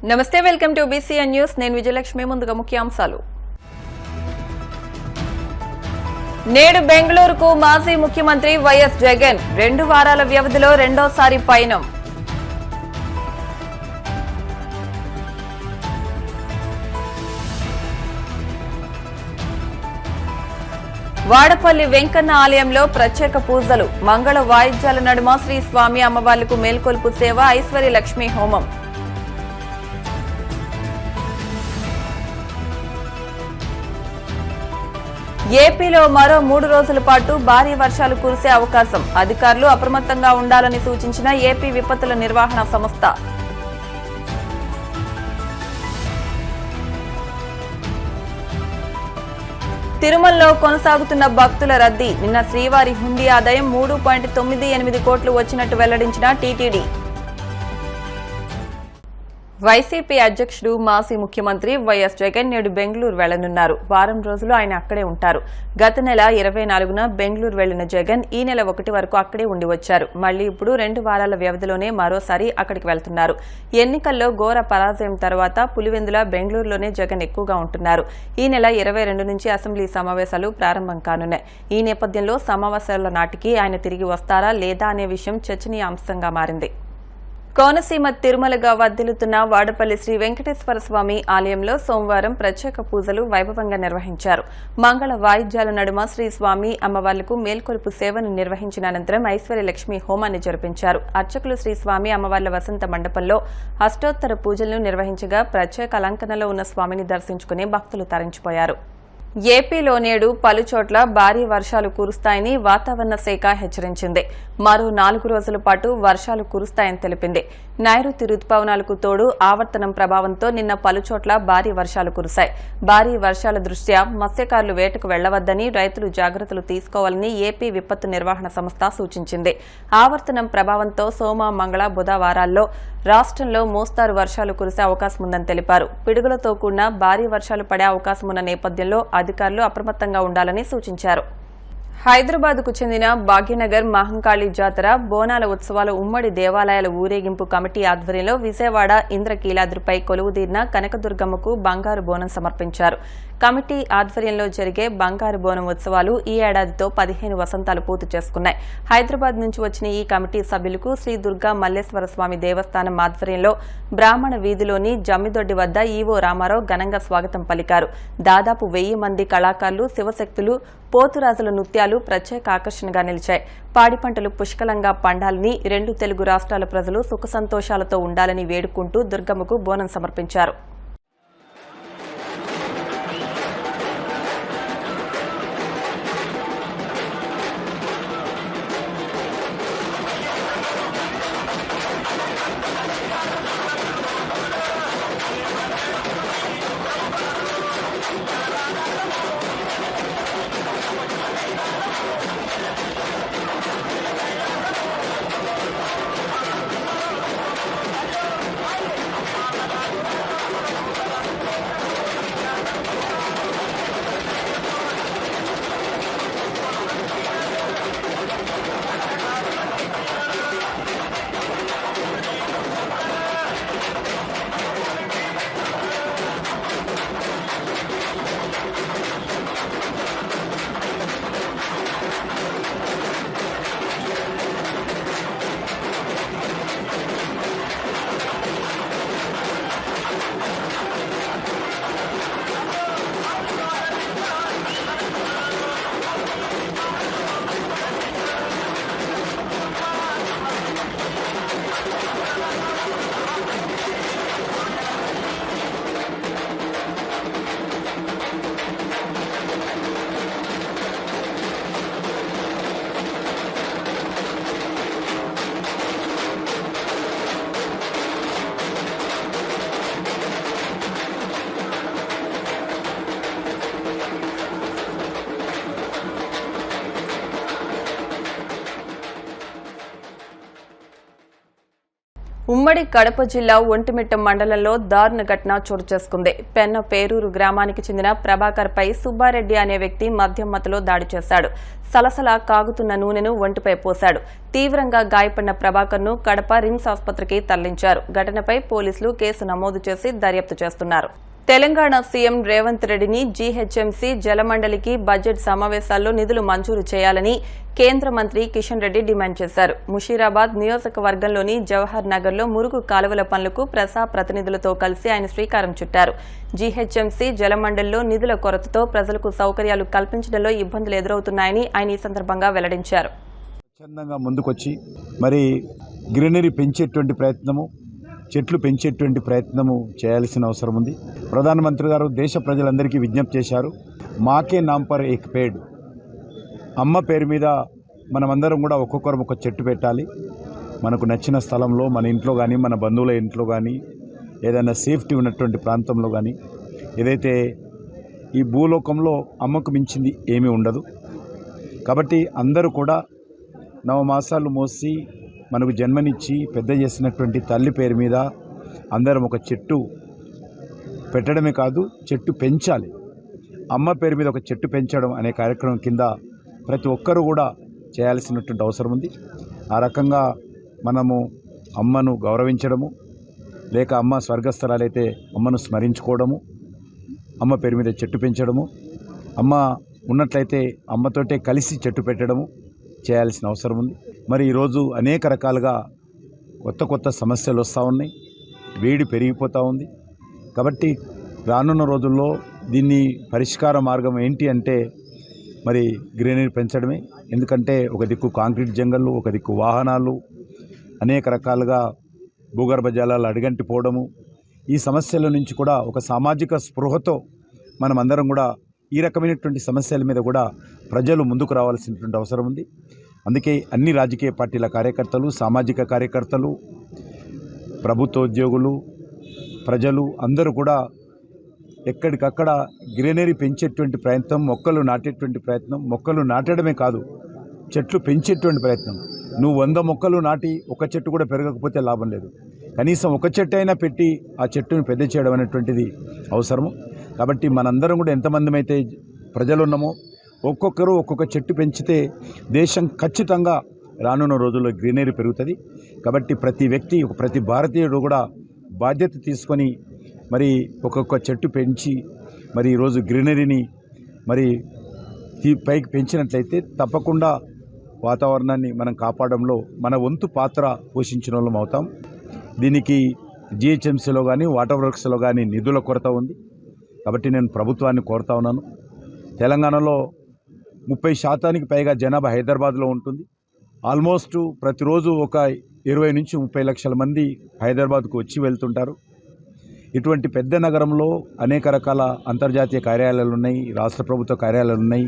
నమస్తే, welcome to BCN news. నేను విజయలక్ష్మి. ముందుగా ముఖ్యాంశాలు. నేడు బెంగళూరుకు మాజీ ముఖ్యమంత్రి వైఎస్ జగన్ 2 వారాల వ్యవధిలో రెండోసారి పయనం. వాడపల్లి వెంకన్న ఆలయంలో ప్రత్యేక పూజలు, మంగళ వాయిద్యాల నడుమ శ్రీ స్వామి అమ్మవార్లకు మేల్కొల్పు సేవ, ఐశ్వర్య లక్ష్మీ హోమం. ఏపీలో మరో 3 రోజుల పాటు భారీ వర్షాలు కురిసే అవకాశం. అధికారులు అప్రమత్తంగా ఉండాలని సూచించిన ఏపీ విపత్తుల నిర్వహణ సంస్థ. తిరుమలలో కొనసాగుతున్న భక్తుల రద్దీ. నిన్న శ్రీవారి హుండీ ఆదాయం 3.98 కోట్లు వచ్చినట్టు వెల్లడించిన టీటీడీ. వైసీపీ అధ్యక్షుడు మాజీ ముఖ్యమంత్రి వైఎస్ జగన్ నేడు బెంగళూరు వెళ్లనున్నారు. వారం రోజులు ఆయన అక్కడే ఉంటారు. గత నెల 24న బెంగళూరు వెళ్లిన జగన్ ఈ నెల 1 వరకు అక్కడే ఉండి వచ్చారు. మళ్లీ ఇప్పుడు 2 వారాల వ్యవధిలోనే మరోసారి అక్కడికి వెళ్తున్నారు. ఎన్నికల్లో ఘోర పరాజయం తర్వాత పులివెందుల బెంగళూరులోనే జగన్ ఎక్కువగా ఉంటున్నారు. ఈ నెల 22 నుంచి అసెంబ్లీ సమావేశాలు ప్రారంభం కానున్నాయి. ఈ నేపథ్యంలో సమావేశాల నాటికి ఆయన తిరిగి వస్తారా లేదా అనే విషయం చర్చనీయాంశంగా మారింది. కోనసీమ తిరుమలగా వర్ధిల్లుతున్న వాడపల్లి శ్రీ వెంకటేశ్వర స్వామి ఆలయంలో సోమవారం ప్రత్యేక పూజలు వైభవంగా నిర్వహించారు. మంగళ వాయిద్యాల నడుమ శ్రీ స్వామి అమ్మవార్లకు మేల్కొలుపు సేవను నిర్వహించిన అనంతరం ఐశ్వర్య లక్ష్మీ హోమాన్ని జరిపించారు. అర్చకులు శ్రీ స్వామి అమ్మవార్ల వసంత మండపంలో అష్టోత్తర పూజలను నిర్వహించగా ప్రత్యేక అలంకరణలో ఉన్న స్వామిని దర్శించుకుని భక్తులు తరించిపోయారు. ఏపీలో నేడు పలుచోట్ల భారీ వర్షాలు కురుస్తాయని వాతావరణ శాఖ హెచ్చరించింది. మరో 4 రోజుల పాటు వర్షాలు కురుస్తాయని తెలిపింది. నైరుతి రుతుపవనాలకు తోడు ఆవర్తనం ప్రభావంతో నిన్న పలుచోట్ల భారీ వర్షాలు కురిశాయి. భారీ వర్షాల దృష్ట్యా మత్స్యకారులు వేటకు వెళ్లవద్దని, రైతులు జాగ్రత్తలు తీసుకోవాలని ఏపీ విపత్తు నిర్వహణ సంస్థ సూచించింది. ఆవర్తనం ప్రభావంతో సోమ, మంగళ, బుధ వారాల్లో రాష్ట్రంలో మోస్తారు వర్షాలు కురిసే అవకాశం ఉందని తెలిపారు. పిడుగులతో కూడిన భారీ వర్షాలు పడే అవకాశం ఉన్న నేపథ్యంలో అధికారులు అప్రమత్తంగా ఉండాలని సూచించారు. హైదరాబాద్కు చెందిన భాగ్యనగర్ మహంకాళి జాతర బోనాల ఉత్సవాల ఉమ్మడి దేవాలయాల ఊరేగింపు కమిటీ ఆధ్వర్యంలో విజయవాడ ఇంద్రకీలాద్రిపై కొలువుదీరిన కనకదుర్గమ్మకు బంగారు బోనం సమర్పించారు. కమిటీ ఆధ్వర్యంలో జరిగే బంగారు బోనం ఉత్సవాలు ఈ ఏడాదితో 15 వసంతాలు పూర్తి చేసుకున్నాయి. హైదరాబాద్ నుంచి వచ్చిన ఈ కమిటీ సభ్యులకు శ్రీ దుర్గా మల్లేశ్వర స్వామి దేవస్థానం ఆధ్వర్యంలో బ్రాహ్మణ వీధిలోని జమ్మిదొడ్డి వద్ద ఈవో రామారావు ఘనంగా స్వాగతం పలికారు. దాదాపు 1000 మంది కళాకారులు, శివశక్తులు, పోతురాజుల నృత్యాలు ప్రత్యేక ఆకర్షణగా నిలిచాయి. పాడి పంటలు పుష్కలంగా పండాలని, 2 తెలుగు రాష్ట్రాల ప్రజలు సుఖ సంతోషాలతో ఉండాలని వేడుకుంటూ దుర్గమ్మకు బోనం సమర్పించారు. ఉమ్మడి కడప జిల్లా ఒంటిమిట్ట మండలంలో దారుణ ఘటన చోటు చేసుకుంది. పెన్న పేరూరు గ్రామానికి చెందిన ప్రభాకర్ పై సుబ్బారెడ్డి అనే వ్యక్తి మద్యం మత్తులో దాడి చేశాడు. సలసలా కాగుతున్న నూనెను ఒంటిపై పోశాడు. తీవ్రంగా గాయపడిన ప్రభాకర్ ను కడప రిమ్స్ ఆసుపత్రికి తరలించారు. ఘటనపై పోలీసులు కేసు నమోదు చేసి దర్యాప్తు చేస్తున్నారు. తెలంగాణ సీఎం రేవంత్ రెడ్డిని జీహెచ్ఎంసీ జలమండలికి బడ్జెట్ సమావేశాల్లో నిధులు మంజూరు చేయాలని కేంద్ర మంత్రి కిషన్ రెడ్డి డిమాండ్ చేశారు. ముషీరాబాద్ నియోజకవర్గంలోని జవహర్ నగర్లో మురుగు కాలువల పనులకు ప్రజా ప్రతినిధులతో కలిసి ఆయన శ్రీకారం చుట్టారు. జీహెచ్ఎంసీ జలమండలిలో నిధుల కొరతతో ప్రజలకు సౌకర్యాలు కల్పించడంలో ఇబ్బందులు ఎదురవుతున్నాయని ఆయన ఈ సందర్భంగా వెల్లడించారు. ముందుకొచ్చి మరి గ్రీనరీ పెంచేటువంటి ప్రయత్నము, చెట్లు పెంచేటువంటి ప్రయత్నము చేయాల్సిన అవసరం ఉంది. ప్రధానమంత్రి గారు దేశ ప్రజలందరికీ విజ్ఞప్తి చేశారు, మాకే నామ్ పర్ ఏక్ పేడ్, అమ్మ పేరు మీద మనమందరం కూడా ఒక్కొక్కరు ఒక చెట్టు పెట్టాలి. మనకు నచ్చిన స్థలంలో, మన ఇంట్లో కానీ, మన బంధువుల ఇంట్లో కానీ, ఏదైనా సేఫ్టీ ఉన్నటువంటి ప్రాంతంలో కానీ. ఏదైతే ఈ భూలోకంలో అమ్మకు మించింది ఏమీ ఉండదు. కాబట్టి అందరూ కూడా 9 మాసాలు మోసి మనకు జన్మనిచ్చి పెద్ద చేసినటువంటి తల్లి పేరు మీద అందరం ఒక చెట్టు పెట్టడమే కాదు, చెట్టు పెంచాలి. అమ్మ పేరు మీద ఒక చెట్టు పెంచడం అనే కార్యక్రమం కింద ప్రతి ఒక్కరూ కూడా చేయాల్సినటువంటి అవసరం ఉంది. ఆ రకంగా మనము అమ్మను గౌరవించడము, లేక అమ్మ స్వర్గస్థరాలైతే అమ్మను స్మరించుకోవడము, అమ్మ పేరు మీద చెట్టు పెంచడము, అమ్మ ఉన్నట్లయితే అమ్మతోటే కలిసి చెట్టు పెట్టడము చేయాల్సిన అవసరం ఉంది. మరి ఈరోజు అనేక రకాలుగా కొత్త సమస్యలు వస్తూ ఉన్నాయి, వేడి పెరిగిపోతూ ఉంది. కాబట్టి రానున్న రోజుల్లో దీన్ని పరిష్కార మార్గం ఏంటి అంటే మరి గ్రీనరీ పెంచడమే. ఎందుకంటే ఒక దిక్కు కాంక్రీట్ జంగళ్ళు, ఒక దిక్కు వాహనాలు, అనేక రకాలుగా భూగర్భ జలాలు అడుగంటిపోవడము, ఈ సమస్యల నుంచి కూడా ఒక సామాజిక స్పృహతో మనం అందరం కూడా ఈ రకమైనటువంటి సమస్యల మీద కూడా ప్రజలు ముందుకు రావాల్సినటువంటి అవసరం ఉంది. అందుకే అన్ని రాజకీయ పార్టీల కార్యకర్తలు, సామాజిక కార్యకర్తలు, ప్రభుత్వ ఉద్యోగులు, ప్రజలు అందరూ కూడా ఎక్కడికక్కడ గ్రీనరీ పెంచేటువంటి ప్రయత్నం, మొక్కలు నాటేటువంటి ప్రయత్నం, మొక్కలు నాటడమే కాదు చెట్లు పెంచేటువంటి ప్రయత్నం. నువ్వు 100 మొక్కలు నాటి ఒక చెట్టు కూడా పెరగకపోతే లాభం లేదు. కనీసం ఒక చెట్టు అయినా పెట్టి ఆ చెట్టును పెద్ద చేయడం అనేటువంటిది అవసరము. కాబట్టి మనందరం కూడా ఎంతమంది అయితే ప్రజలు ఉన్నామో ఒక్కొక్కరు ఒక్కొక్క చెట్టు పెంచితే దేశం ఖచ్చితంగా రానున్న రోజుల్లో గ్రీనరీ పెరుగుతుంది. కాబట్టి ప్రతి వ్యక్తి, ప్రతి భారతీయుడు కూడా బాధ్యత తీసుకొని మరి ఒక్కొక్క చెట్టు పెంచి మరి ఈరోజు గ్రీనరీని మరి పైకి పెంచినట్లయితే తప్పకుండా వాతావరణాన్ని మనం కాపాడంలో మన వంతు పాత్ర పోషించిన వాళ్ళం అవుతాం. దీనికి జిహెచ్ఎంసీలో కానీ, వాటర్ వర్క్స్లో కానీ నిధుల కొరత ఉంది. కాబట్టి నేను ప్రభుత్వాన్ని కోరుతా ఉన్నాను, తెలంగాణలో 30% పైగా జనాభా హైదరాబాద్లో ఉంటుంది. ఆల్మోస్ట్ ప్రతిరోజు ఒక 20 నుంచి 30 లక్షల మంది హైదరాబాద్కు వచ్చి వెళ్తుంటారు. ఇటువంటి పెద్ద నగరంలో అనేక రకాల అంతర్జాతీయ కార్యాలయాలు ఉన్నాయి, రాష్ట్ర ప్రభుత్వ కార్యాలయాలు ఉన్నాయి,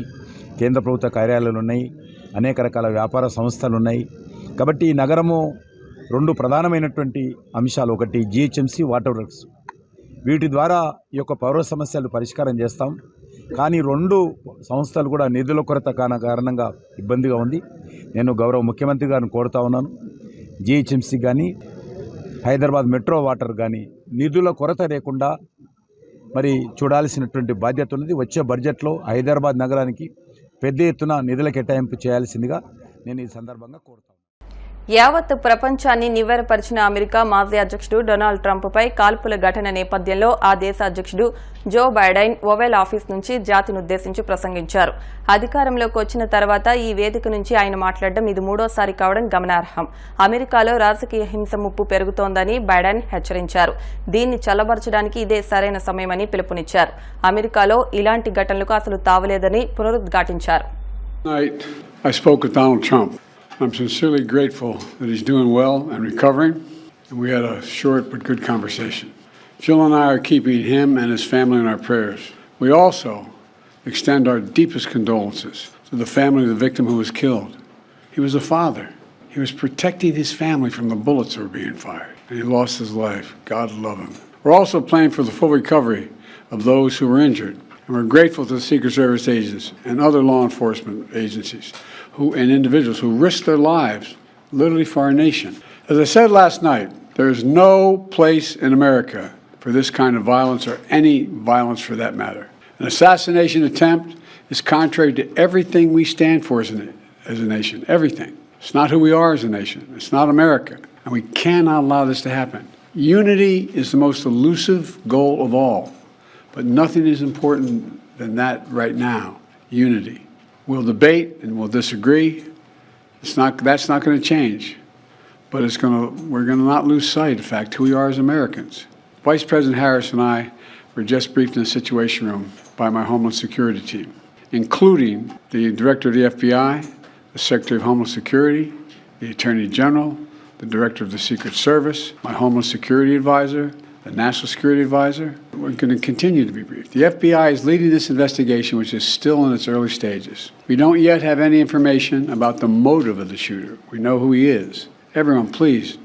కేంద్ర ప్రభుత్వ కార్యాలయాలు ఉన్నాయి, అనేక రకాల వ్యాపార సంస్థలు ఉన్నాయి. కాబట్టి ఈ నగరము 2 ప్రధానమైనటువంటి అంశాలు, ఒకటి జిహెచ్ఎంసీ, వాటర్ వర్క్స్, వీటి ద్వారా ఈ యొక్క పౌర సమస్యలు పరిష్కారం చేస్తాం. కానీ 2 సంస్థలు కూడా నిధుల కొరత కారణంగా ఇబ్బందిగా ఉంది. నేను గౌరవ ముఖ్యమంత్రి గారిని కోరుతా ఉన్నాను, జిహెచ్ఎంసీ కానీ, హైదరాబాద్ మెట్రో వాటర్ కానీ నిధుల కొరత లేకుండా మరి చూడాల్సినటువంటి బాధ్యత ఉన్నది. వచ్చే బడ్జెట్లో హైదరాబాద్ నగరానికి పెద్ద ఎత్తున నిధుల కేటాయింపు చేయాల్సిందిగా నేను ఈ సందర్భంగా కోరుతాను. యావత్ ప్రపంచాన్ని నివ్వెరపరిచిన అమెరికా మాజీ అధ్యక్షుడు డొనాల్డ్ ట్రంప్ పై కాల్పుల ఘటన నేపథ్యంలో ఆ దేశ అధ్యక్షుడు జో బైడెన్ ఓవెల్ ఆఫీస్ నుంచి జాతినుద్దేశించి ప్రసంగించారు. అధికారంలోకి వచ్చిన తర్వాత ఈ వేదిక నుంచి ఆయన మాట్లాడడం ఇది 3వసారి కావడం గమనార్హం. అమెరికాలో రాజకీయ హింస ముప్పు పెరుగుతోందని బైడెన్ హెచ్చరించారు. దీన్ని చల్లబరచడానికి ఇదే సరైన సమయమని పిలుపునిచ్చారు. అమెరికాలో ఇలాంటి ఘటనలకు అసలు తావలేదని పునరుద్ఘాటించారు. I'm sincerely grateful that he's doing well and recovering, and we had a short but good conversation. Jill and I are keeping him and his family in our prayers. We also extend our deepest condolences to the family of the victim who was killed. He was a father. He was protecting his family from the bullets that were being fired, and he lost his life. God love him. We're also praying for the full recovery of those who were injured, and we're grateful to the Secret Service agents and other law enforcement agencies and individuals who risked their lives literally for our nation. As I said last night, There is no place in America for this kind of violence or any violence for that matter. An assassination attempt is contrary to everything we stand for as a nation, everything. It's not who we are as a nation. It's not America. And we cannot allow this to happen. Unity is the most elusive goal of all, but nothing is important than that right now, unity. We'll debate and we'll disagree. That's not going to change, but we're going to not lose sight of fact who we are as Americans. Vice President Harris and I were just briefed in the Situation Room by my Homeland Security team, including the Director of the FBI, the Secretary of Homeland Security, the Attorney General, the Director of the Secret Service, my Homeland Security Advisor, the National Security Advisor. We're going to continue to be briefed. The FBI is leading this investigation, which is still in its early stages. We don't yet have any information about the motive of the shooter. We know who he is. Everyone, please,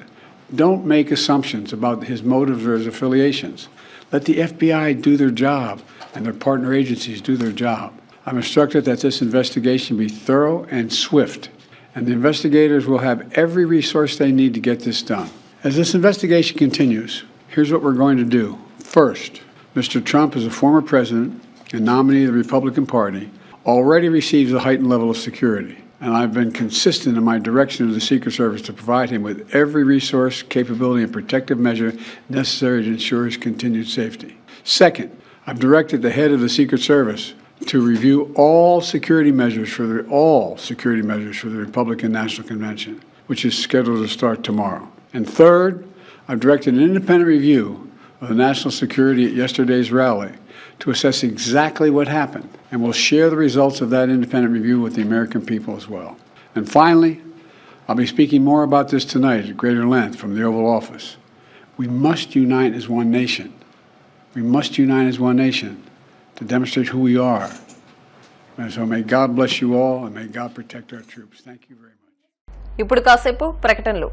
don't make assumptions about his motives or his affiliations. Let the FBI do their job and their partner agencies do their job. I'm instructed that this investigation be thorough and swift, and the investigators will have every resource they need to get this done. As this investigation continues, here's what we're going to do. First, Mr. Trump, as a former president and nominee of the Republican Party, already receives a heightened level of security, and I've been consistent in my direction to the Secret Service to provide him with every resource, capability, and protective measure necessary to ensure his continued safety. Second, I've directed the head of the Secret Service to review all security measures for the Republican National Convention, which is scheduled to start tomorrow. And third, I've directed an independent review of the national security at yesterday's rally to assess exactly what happened, and we'll share the results of that independent review with the American people as well. And finally, I'll be speaking more about this tonight at greater length from the Oval Office. We must unite as one nation. We must unite as one nation to demonstrate who we are. And so may God bless you all, and may God protect our troops. Thank you very much. ఇప్పుడు కాసేపు ప్రకటనలు.